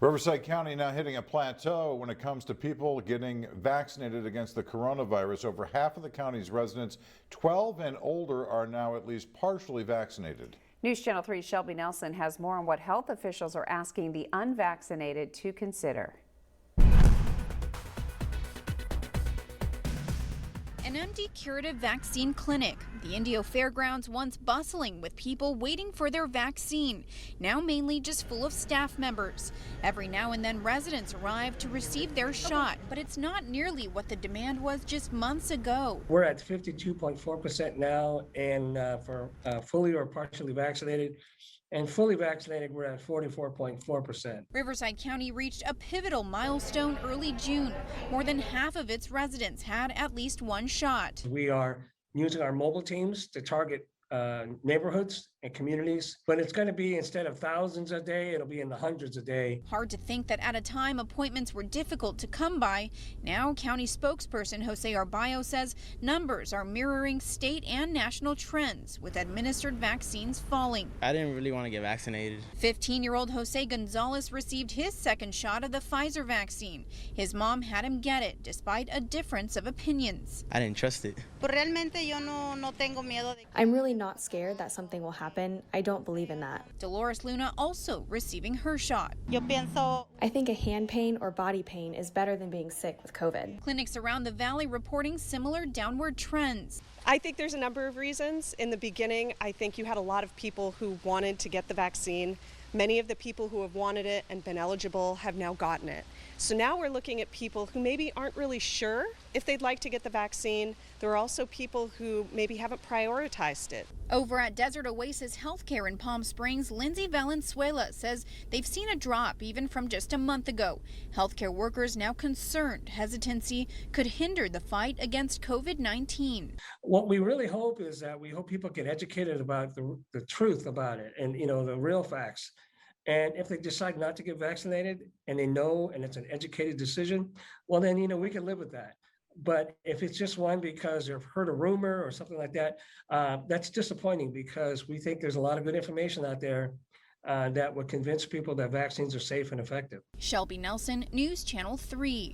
Riverside County now hitting a plateau when it comes to people getting vaccinated against the coronavirus. Over half of the county's residents 12 and older are now at least partially vaccinated. News Channel 3's Shelby Nelson has more on what health officials are asking the unvaccinated to consider. An empty curative vaccine clinic. The Indio Fairgrounds once bustling with people waiting for their vaccine, now mainly just full of staff members. Every now and then residents arrive to receive their shot, but it's not nearly what the demand was just months ago. We're at 52.4% now, and for fully or partially vaccinated. And fully vaccinated, we're at 44.4%. Riverside County reached a pivotal milestone early June. More than half of its residents had at least one shot. We are using our mobile teams to target neighborhoods and communities, but it's going to be, instead of thousands a day, it'll be in the hundreds a day. Hard to think that at a time appointments were difficult to come by. Now county spokesperson Jose Arbayo says numbers are mirroring state and national trends, with administered vaccines falling. I didn't really want to get vaccinated. 15-year-old Jose Gonzalez received his second shot of the Pfizer vaccine. His mom had him get it despite a difference of opinions. I didn't trust it. I'm really not scared that something will happen. I don't believe in that. Dolores Luna also receiving her shot. I think a hand pain or body pain is better than being sick with COVID. Clinics around the valley reporting similar downward trends. I think there's a number of reasons. In the beginning, I think you had a lot of people who wanted to get the vaccine. Many of the people who have wanted it and been eligible have now gotten it. So now we're looking at people who maybe aren't really sure if they'd like to get the vaccine. There are also people who maybe haven't prioritized it. Over at Desert Oasis Healthcare in Palm Springs, Lindsay Valenzuela says they've seen a drop even from just a month ago. Healthcare workers now concerned hesitancy could hinder the fight against COVID-19. What we really hope is that we hope people get educated about the truth about it and, the real facts. And if they decide not to get vaccinated and they know, and it's an educated decision, well, then, we can live with that. But if it's just one because they've heard a rumor or something like that, that's disappointing, because we think there's a lot of good information out there that would convince people that vaccines are safe and effective. Shelby Nelson, News Channel 3.